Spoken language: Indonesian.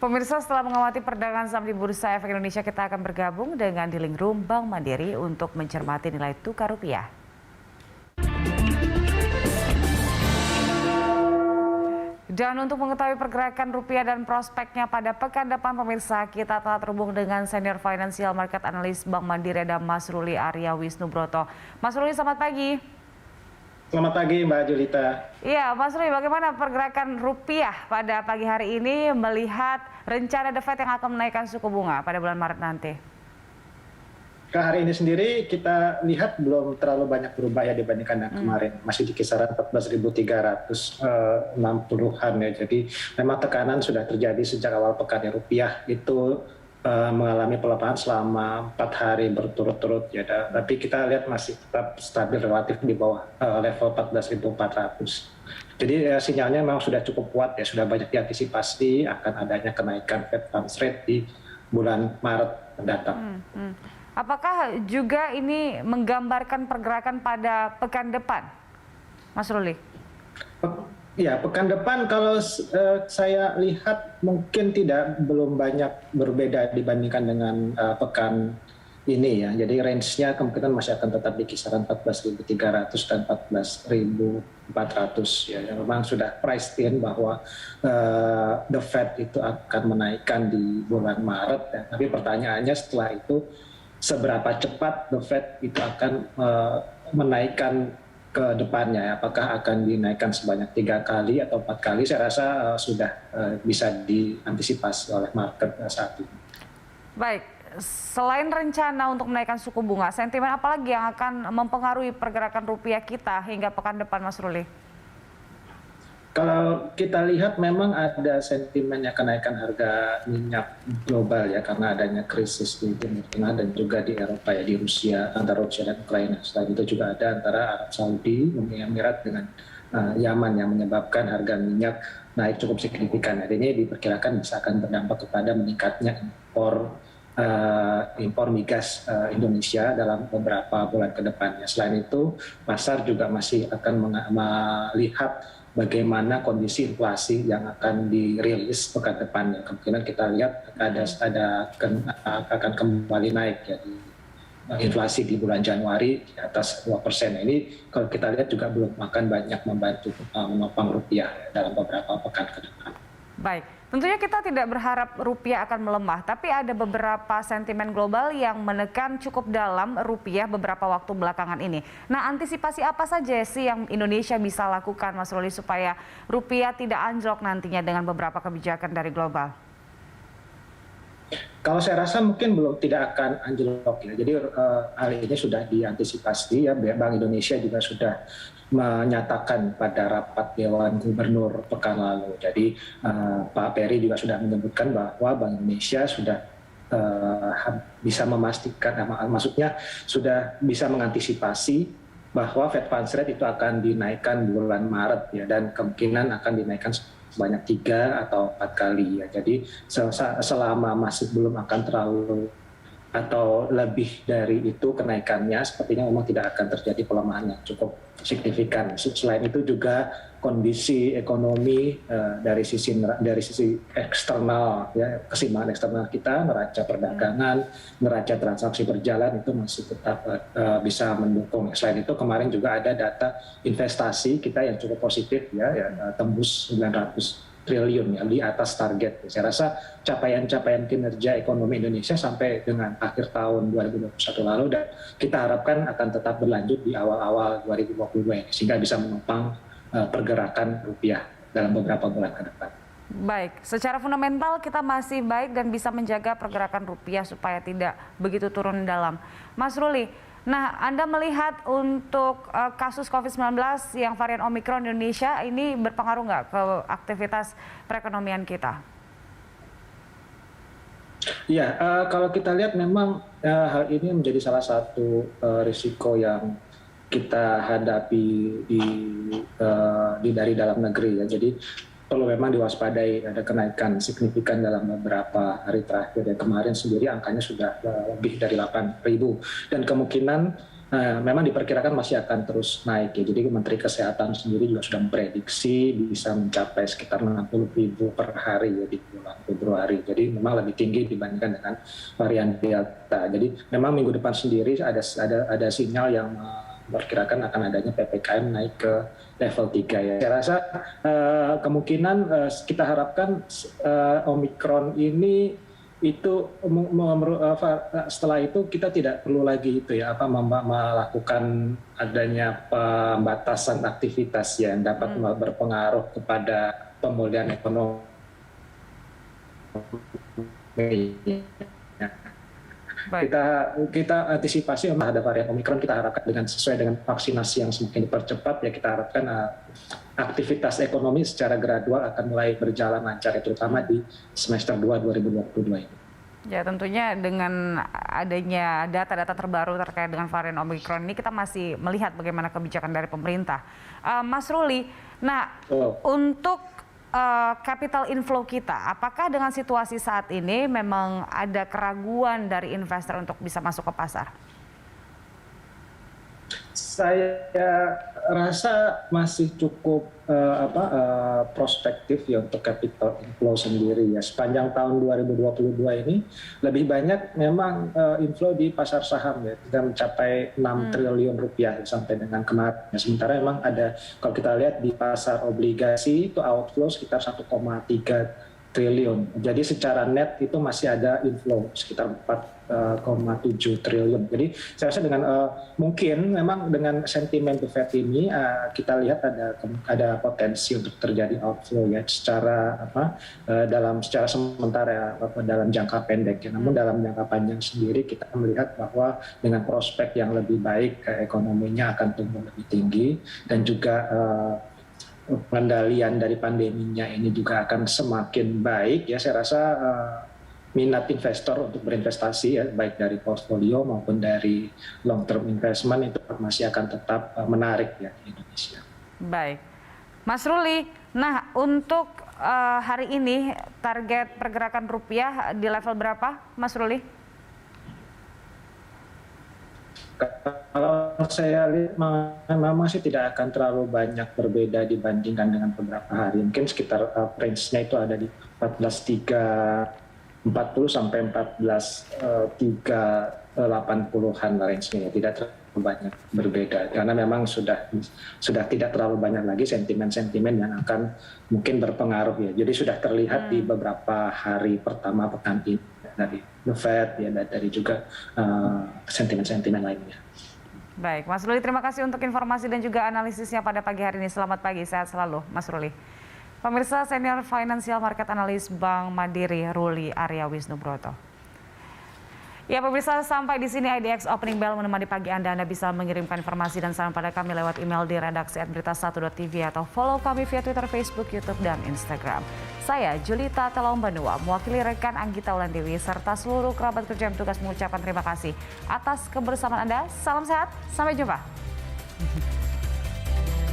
Pemirsa, setelah mengamati perdagangan saham di Bursa Efek Indonesia, kita akan bergabung dengan Dealing Room Bank Mandiri untuk mencermati nilai tukar rupiah. Dan untuk mengetahui pergerakan rupiah dan prospeknya pada pekan depan, pemirsa, kita telah terhubung dengan Senior Financial Market Analyst Bank Mandiri, ada Mas Ruli Arya Wisnubroto. Mas Ruli, selamat pagi. Selamat pagi Mbak Julita. Iya, Mas Ruli, bagaimana pergerakan rupiah pada pagi hari ini melihat rencana The Fed yang akan menaikkan suku bunga pada bulan Maret nanti? Ke hari ini sendiri kita lihat belum terlalu banyak berubah ya dibandingkan yang kemarin. Masih di kisaran 14.360-an ya. Jadi memang tekanan sudah terjadi sejak awal pekan ya. Rupiah itu mengalami pelemahan selama 4 hari berturut-turut ya. Tapi kita lihat masih tetap stabil relatif di bawah level 14.400. Jadi sinyalnya memang sudah cukup kuat ya, sudah banyak diantisipasi akan adanya kenaikan Fed Funds Rate di bulan Maret mendatang. Apakah juga ini menggambarkan pergerakan pada pekan depan, Mas Ruli? Ya, pekan depan kalau saya lihat mungkin belum banyak berbeda dibandingkan dengan pekan ini ya. Jadi range-nya kemungkinan masih akan tetap di kisaran 14.300 dan 14.400 ya. Memang sudah priced in bahwa The Fed itu akan menaikkan di bulan Maret ya. Tapi pertanyaannya setelah itu seberapa cepat The Fed itu akan menaikkan ke depannya, apakah akan dinaikkan sebanyak 3 kali atau 4 kali, saya rasa sudah bisa diantisipasi oleh market saat ini. Baik, selain rencana untuk menaikkan suku bunga, sentimen apa lagi yang akan mempengaruhi pergerakan rupiah kita hingga pekan depan, Mas Ruli? Kalau kita lihat memang ada sentimennya kenaikan harga minyak global ya, karena adanya krisis di Timur Tengah dan juga di Eropa ya, di Rusia, antara Rusia dan Ukraina. Selain itu juga ada antara Arab Saudi, Uni Emirat dengan Yaman yang menyebabkan harga minyak naik cukup signifikan. Jadi ini diperkirakan bisa akan berdampak kepada meningkatnya impor migas Indonesia dalam beberapa bulan ke depannya. Selain itu, pasar juga masih akan melihat bagaimana kondisi inflasi yang akan dirilis pekan depannya. Kemungkinan kita lihat akan kembali naik ya, inflasi di bulan Januari di atas 2%. Ini kalau kita lihat juga belum akan banyak membantu menopang rupiah dalam beberapa pekan ke depan. Baik, tentunya kita tidak berharap rupiah akan melemah, tapi ada beberapa sentimen global yang menekan cukup dalam rupiah beberapa waktu belakangan ini. Nah, antisipasi apa saja sih yang Indonesia bisa lakukan, Mas Ruli, supaya rupiah tidak anjlok nantinya dengan beberapa kebijakan dari global? Kalau saya rasa mungkin tidak akan anjlok ya. Jadi hal ini sudah diantisipasi ya. Bank Indonesia juga sudah menyatakan pada rapat Dewan Gubernur pekan lalu. Jadi Pak Peri juga sudah menyebutkan bahwa Bank Indonesia sudah bisa memastikan, maksudnya sudah bisa mengantisipasi bahwa Fed Funds Rate itu akan dinaikkan bulan Maret ya, dan kemungkinan akan dinaikkan sebanyak 3 atau 4 kali ya. Jadi selama masih belum akan terlalu atau lebih dari itu kenaikannya, sepertinya memang tidak akan terjadi pelemahan yang cukup signifikan. Selain itu juga kondisi ekonomi dari sisi eksternal ya, keseimbangan eksternal kita, neraca perdagangan, neraca transaksi berjalan itu masih tetap bisa mendukung. Selain itu kemarin juga ada data investasi kita yang cukup positif ya tembus 900 triliun ya, di atas target. Saya rasa capaian-capaian kinerja ekonomi Indonesia sampai dengan akhir tahun 2021 lalu, dan kita harapkan akan tetap berlanjut di awal-awal 2022 ini, sehingga bisa menopang pergerakan rupiah dalam beberapa bulan ke depan. Baik, secara fundamental kita masih baik dan bisa menjaga pergerakan rupiah supaya tidak begitu turun dalam. Mas Ruli, nah, Anda melihat untuk kasus COVID-19 yang varian Omikron di Indonesia ini berpengaruh nggak ke aktivitas perekonomian kita? Ya, kalau kita lihat memang hal ini menjadi salah satu risiko yang kita hadapi dari dalam negeri ya. Jadi perlu memang diwaspadai, ada kenaikan signifikan dalam beberapa hari terakhir. Dan kemarin sendiri angkanya sudah lebih dari 8.000, dan kemungkinan memang diperkirakan masih akan terus naik ya. Jadi Menteri Kesehatan sendiri juga sudah memprediksi bisa mencapai sekitar 60.000 per hari ya di bulan Februari. Jadi memang lebih tinggi dibandingkan dengan varian Delta. Jadi memang minggu depan sendiri ada sinyal yang memperkirakan akan adanya PPKM naik ke level 3 ya. Saya rasa kemungkinan kita harapkan Omikron ini itu setelah itu kita tidak perlu lagi itu ya melakukan adanya pembatasan aktivitas yang dapat berpengaruh kepada pemulihan ekonomi. Kita antisipasi terhadap varian Omikron, kita harapkan sesuai dengan vaksinasi yang semakin dipercepat ya, kita harapkan aktivitas ekonomi secara gradual akan mulai berjalan lancar, terutama di semester 2 2022 ini. Ya, tentunya dengan adanya data-data terbaru terkait dengan varian Omikron ini kita masih melihat bagaimana kebijakan dari pemerintah. Mas Ruli, untuk capital inflow kita, apakah dengan situasi saat ini memang ada keraguan dari investor untuk bisa masuk ke pasar? Saya rasa masih cukup prospektif ya untuk capital inflow sendiri ya. Sepanjang tahun 2022 ini lebih banyak memang inflow di pasar saham ya, sudah mencapai 6 triliun rupiah sampai dengan kemarin. Sementara memang ada, kalau kita lihat di pasar obligasi itu outflow sekitar 1,3 triliun. Jadi secara net itu masih ada inflow sekitar 4,7 triliun. Jadi saya rasa dengan mungkin memang dengan sentimen The Fed ini kita lihat ada potensi untuk terjadi outflow ya secara secara sementara dalam jangka pendek ya. Namun dalam jangka panjang sendiri kita melihat bahwa dengan prospek yang lebih baik ekonominya akan tumbuh lebih tinggi dan juga pengendalian dari pandeminya ini juga akan semakin baik ya. Saya rasa minat investor untuk berinvestasi ya, baik dari portfolio maupun dari long term investment itu masih akan tetap menarik ya di Indonesia. Baik, Mas Ruli. Nah, untuk hari ini target pergerakan rupiah di level berapa, Mas Ruli? Kalau saya lihat memang masih tidak akan terlalu banyak berbeda dibandingkan dengan beberapa hari. Mungkin sekitar range-nya itu ada di 14.340 sampai 14.380-an range-nya. Tidak terlalu banyak berbeda karena memang sudah tidak terlalu banyak lagi sentimen-sentimen yang akan mungkin berpengaruh ya. Jadi sudah terlihat di beberapa hari pertama pekan ini dari The Fed ya, dari juga sentimen-sentimen lainnya. Baik, Mas Ruli, terima kasih untuk informasi dan juga analisisnya pada pagi hari ini. Selamat pagi, sehat selalu, Mas Ruli. Pemirsa, Senior Financial Market Analyst Bank Mandiri Ruli Arya Wisnubroto. Ya pemirsa, sampai di sini IDX Opening Bell menemani pagi Anda. Anda bisa mengirimkan informasi dan saran pada kami lewat email di redaksi@berita1.tv atau follow kami via Twitter, Facebook, YouTube, dan Instagram. Saya Julita Telombanua, mewakili rekan Anggita Wulandewi serta seluruh kerabat kerja yang tugas mengucapkan terima kasih atas kebersamaan Anda. Salam sehat, sampai jumpa.